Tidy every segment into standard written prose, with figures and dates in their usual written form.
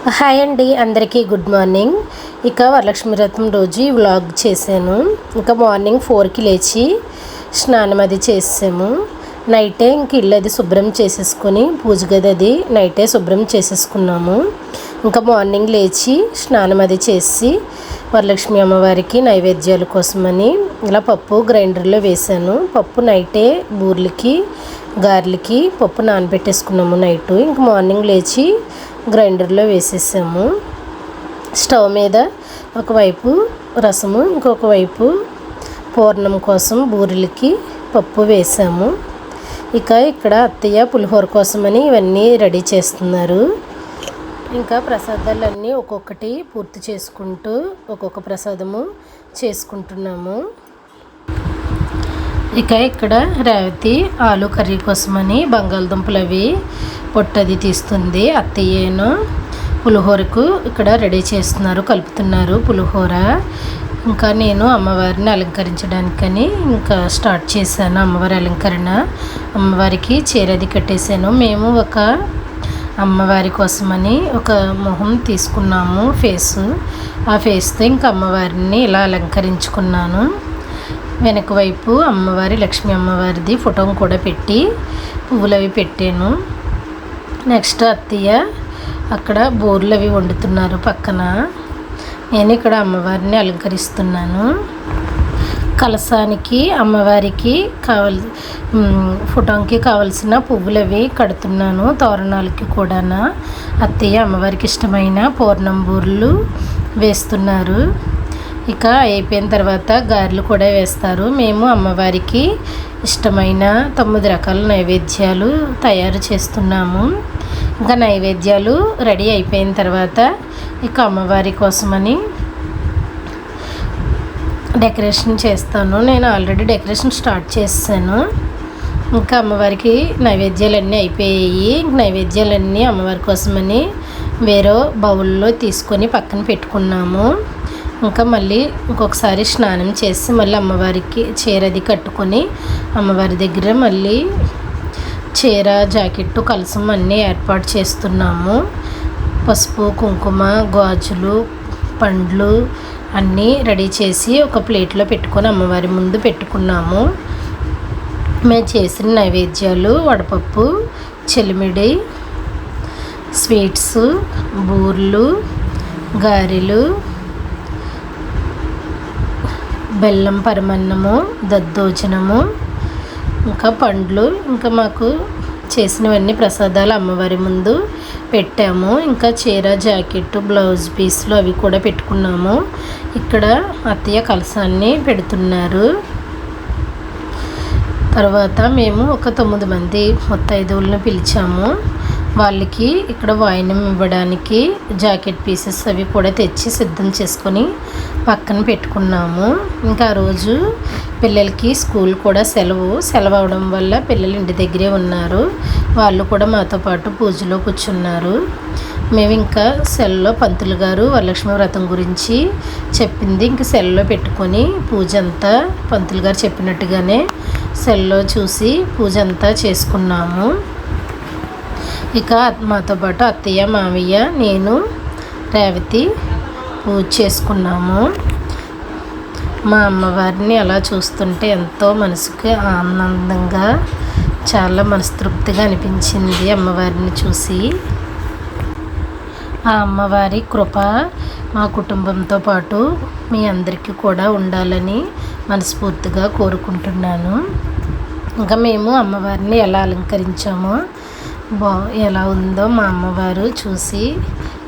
Hi అండి, అందరికీ good morning. ఇక వరలక్ష్మి వ్రతం రోజు వ్లాగ్ చేశాను. ఇంకా మార్నింగ్ 4కి లేచి స్నానం అది చేసాము. నైటే ఇంక ఇల్లు అది శుభ్రం చేసేసుకొని పూజ గది అది నైటే శుభ్రం చేసేసుకున్నాము. ఇంకా మార్నింగ్ లేచి స్నానం అది చేసి వరలక్ష్మి అమ్మవారికి నైవేద్యాల కోసమని ఇలా పప్పు గ్రైండర్లో వేసాను. పప్పు నైటే బూర్లకి గారెలకి పప్పు నానబెట్టేసుకున్నాము నైటు. ఇంక మార్నింగ్ లేచి గ్రైండర్లో వేసేసాము. స్టవ్ మీద ఒకవైపు రసము, ఇంకొక వైపు పూర్ణం కోసం బూరెలకి పప్పు వేసాము. ఇక్కడ అత్తయ్య పులిహోర కోసమని ఇవన్నీ రెడీ చేస్తున్నారు. ఇంకా ప్రసాదాలన్నీ ఒక్కొక్కటి పూర్తి చేసుకుంటూ ఒక్కొక్క ప్రసాదము చేసుకుంటున్నాము. ఇక్కడ రేవతి ఆలు కర్రీ కోసమని బంగాళదుంపలు అవి పొట్టది తీస్తుంది. అత్తయ్యను పులిహోరకు ఇక్కడ రెడీ చేస్తున్నారు, కలుపుతున్నారు పులిహోర. ఇంకా నేను అమ్మవారిని అలంకరించడానికని ఇంకా స్టార్ట్ చేశాను అమ్మవారి అలంకరణ. అమ్మవారికి చీరది కట్టేశాను. మేము ఒక అమ్మవారి కోసమని ఒక మొహం తీసుకున్నాము, ఫేసు. ఆ ఫేస్తో ఇంకా అమ్మవారిని ఇలా అలంకరించుకున్నాను. వెనక వైపు అమ్మవారి లక్ష్మీ అమ్మవారిది ఫోటో కూడా పెట్టి పువ్వులు అవి పెట్టాను. నెక్స్ట్ అత్తయ్య అక్కడ బోర్లు అవి వండుతున్నారు పక్కన. నేను ఇక్కడ అమ్మవారిని అలంకరిస్తున్నాను. కలసానికి అమ్మవారికి ఫోటోకి కావలసిన పువ్వులు అవి కడుతున్నాను. తోరణాలకి కూడా అత్తయ్య అమ్మవారికి ఇష్టమైన పూర్ణం బూరెలు వేస్తున్నారు. అయిపోయిన తర్వాత గారెలు కూడా వేస్తారు. మేము అమ్మవారికి ఇష్టమైన 9 రకాల నైవేద్యాలు తయారు చేస్తున్నాము. నైవేద్యాలు రెడీ అయిపోయిన తర్వాత అమ్మవారి కోసమని డెకరేషన్ చేస్తాను. నేను ఆల్రెడీ డెకరేషన్ స్టార్ట్ చేశాను. అమ్మవారికి నైవేద్యాలన్నీ అయిపోయాయి. నైవేద్యాలన్నీ అమ్మవారి కోసమని వేరే బౌల్లో తీసుకొని పక్కన పెట్టుకున్నాము. మళ్ళీ ఇంకొకసారి స్నానం చేసి మళ్ళీ అమ్మవారికి చీర అది కట్టుకొని అమ్మవారి దగ్గర మళ్ళీ చీర జాకెట్టు కలసం అన్నీ ఏర్పాటు చేస్తున్నాము. పసుపు కుంకుమ గాజులు పండ్లు అన్నీ రెడీ చేసి ఒక ప్లేట్లో పెట్టుకొని అమ్మవారి ముందు పెట్టుకున్నాము. మేము చేసిన నైవేద్యాలు వడపప్పు, చెలిమిడి, స్వీట్స్, బూర్లు, గారెలు, బెల్లం పరమన్నము, దద్దోజనము, పండ్లు, మాకు చేసినవన్నీ ప్రసాదాలు అమ్మవారి ముందు పెట్టాము. చీర జాకెట్ బ్లౌజ్ పీస్లు అవి కూడా పెట్టుకున్నాము. ఇక్కడ అత్తయ్య కలసాన్ని పెడుతున్నారు. తర్వాత మేము ఒక 9 మంది ముత్తైదువులను పిలిచాము. వాళ్ళకి ఇక్కడ వాయినం ఇవ్వడానికి జాకెట్ పీసెస్ అవి కూడా తెచ్చి సిద్ధం చేసుకొని పక్కన పెట్టుకున్నాము. ఆ రోజు పిల్లలకి స్కూల్ కూడా సెలవు అవడం వల్ల పిల్లలు ఇంటి దగ్గరే ఉన్నారు. వాళ్ళు కూడా మాతో పాటు పూజలో కూర్చున్నారు. మేము సెల్లో పంతులు గారు వరలక్ష్మి వ్రతం గురించి చెప్పింది సెల్లో పెట్టుకొని పూజ అంతా పంతులు గారు చెప్పినట్టుగానే సెల్లో చూసి పూజ అంతా చేసుకున్నాము. మాతో పాటు అత్తయ్య మామయ్య నేను రేవతి పూజ చేసుకున్నాము. మా అమ్మవారిని అలా చూస్తుంటే ఎంతో మనసుకి ఆనందంగా చాలా మనస్తృప్తిగా అనిపించింది అమ్మవారిని చూసి. ఆ అమ్మవారి కృప మా కుటుంబంతో పాటు మీ అందరికీ కూడా ఉండాలని మనస్ఫూర్తిగా కోరుకుంటున్నాను. మేము అమ్మవారిని ఎలా అలంకరించామో ఎలా ఉందో మా అమ్మవారు చూసి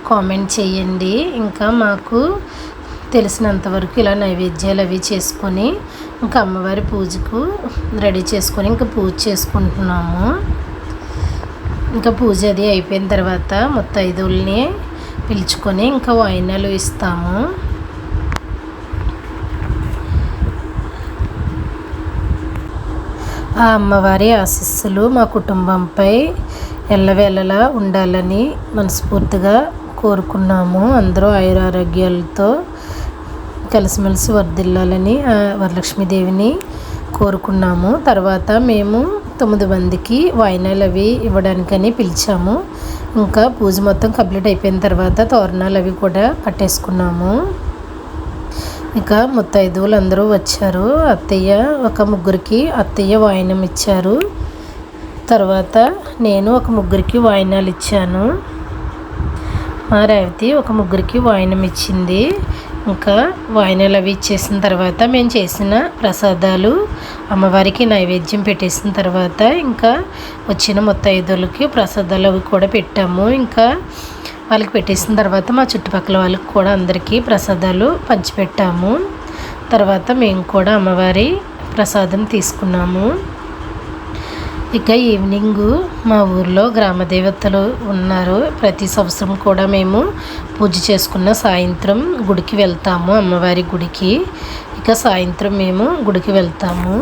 కామెంట్ చేయండి. మాకు తెలిసినంతవరకు ఇలా నైవేద్యాలు అవి చేసుకొని అమ్మవారి పూజకు రెడీ చేసుకొని పూజ చేసుకుంటున్నాము. పూజ అది అయిపోయిన తర్వాత ముత్తైదువుల్ని పిలుచుకొని వాయినాలు ఇస్తాము. ఆ అమ్మవారి ఆశీస్సులు మా కుటుంబంపై ఎల్లవేళలా ఉండాలని మనస్ఫూర్తిగా కోరుకున్నాము. అందరూ ఆయురారోగ్యాలతో కలిసిమెలిసి వర్ధిల్లాలని వరలక్ష్మీదేవిని కోరుకున్నాము. తర్వాత మేము 9 మందికి వాయినాలు అవి ఇవ్వడానికని పిలిచాము. ఇంకా పూజ మొత్తం కంప్లీట్ అయిపోయిన తర్వాత తోరణాలు అవి కూడా కట్టేసుకున్నాము. ఇక ముత్తైదువులు అందరూ వచ్చారు. ఒక ముగ్గురికి అత్తయ్య వాయినం ఇచ్చారు. తర్వాత నేను ఒక ముగ్గురికి వాయినాలు ఇచ్చాను. మా రేవతి ఒక ముగ్గురికి వాయినం ఇచ్చింది. ఇంకా వాయినాలు అవి ఇచ్చేసిన తర్వాత మేము చేసిన ప్రసాదాలు అమ్మవారికి నైవేద్యం పెట్టేసిన తర్వాత ఇంకా వచ్చిన ముత్తైదువులకి ప్రసాదాలు అవి కూడా పెట్టాము. ఇంకా వాళ్ళకి పెట్టేసిన తర్వాత మా చుట్టుపక్కల వాళ్ళకి కూడా అందరికీ ప్రసాదాలు పంచిపెట్టాము. తర్వాత మేము కూడా అమ్మవారి ప్రసాదం తీసుకున్నాము. ఇక ఈవినింగ్ మా ఊర్లో గ్రామ దేవతలు ఉన్నారు. ప్రతి సంవత్సరం కూడా మేము పూజ చేసుకున్న సాయంత్రం గుడికి వెళ్తాము, అమ్మవారి గుడికి. ఇక సాయంత్రం మేము గుడికి వెళ్తాము,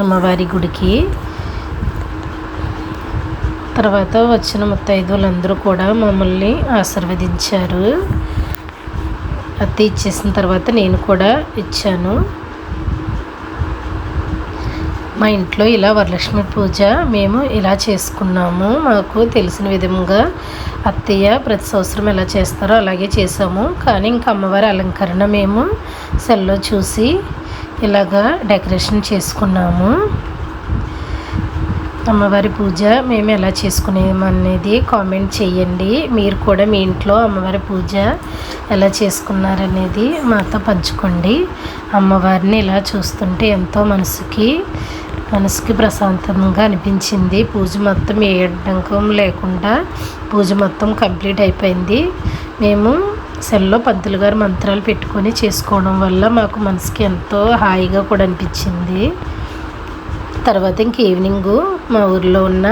అమ్మవారి గుడికి. తర్వాత వచ్చిన ముత్తైదువులందరూ కూడా మమ్మల్ని ఆశీర్వదించారు. అత్త ఇచ్చేసిన తర్వాత నేను కూడా ఇచ్చాను. మా ఇంట్లో ఇలా వరలక్ష్మి పూజ మేము ఇలా చేసుకున్నాము. మాకు తెలిసిన విధంగా అత్తయ్య ప్రతి సంవత్సరం ఎలా చేస్తారో అలాగే చేసాము. కానీ ఇంకా అమ్మవారి అలంకరణ మేము సెల్లో చూసి ఇలాగా డెకరేషన్ చేసుకున్నాము. అమ్మవారి పూజ మేము ఎలా చేసుకునేమనేది కామెంట్ చేయండి. మీరు కూడా మీ ఇంట్లో అమ్మవారి పూజ ఎలా చేసుకున్నారనేది మాతో పంచుకోండి. అమ్మవారిని ఇలా చూస్తుంటే ఎంతో మనసుకి ప్రశాంతంగా అనిపించింది. పూజ మొత్తం ఏ అడ్డంకం లేకుండా పూజ మొత్తం కంప్లీట్ అయిపోయింది. మేము సెల్లో పంతులు గారు మంత్రాలు పెట్టుకొని చేసుకోవడం వల్ల మాకు మనసుకి ఎంతో హాయిగా కూడా అనిపించింది. తర్వాత ఇంక ఈవినింగు మా ఊరిలో ఉన్న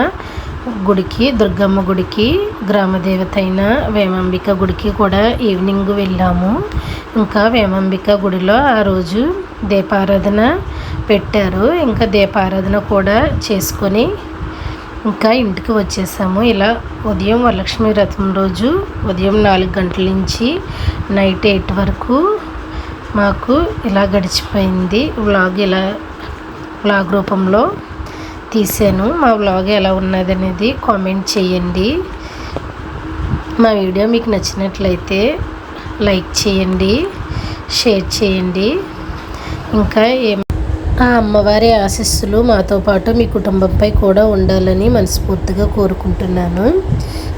గుడికి, దుర్గమ్మ గుడికి, గ్రామదేవత అయిన వేమాంబిక గుడికి కూడా ఈవినింగ్ వెళ్ళాము. ఇంకా వేమాంబిక గుడిలో ఆ రోజు దీపారాధన పెట్టారు. ఇంకా దీపారాధన కూడా చేసుకొని ఇంకా ఇంటికి వచ్చేసాము. ఇలా ఉదయం వరలక్ష్మి వ్రతం రోజు ఉదయం 4 గంటల నుంచి నైట్ 8 వరకు మాకు ఇలా గడిచిపోయింది. వ్లాగ్ రూపంలో తీసాను. మా వ్లాగ్ ఎలా ఉన్నది అనేది కామెంట్ చేయండి. మా వీడియో మీకు నచ్చినట్లయితే లైక్ చేయండి, షేర్ చేయండి. ఇంకా ఆ అమ్మవారి ఆశీస్సులు మాతో పాటు మీ కుటుంబంపై కూడా ఉండాలని మనస్ఫూర్తిగా కోరుకుంటున్నాను.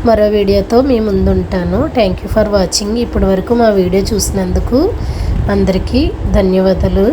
మరో వీడియోతో మీ ముందుంటాను. Thank you for watching. ఇప్పటి వరకు మా వీడియో చూసినందుకు అందరికీ ధన్యవాదాలు.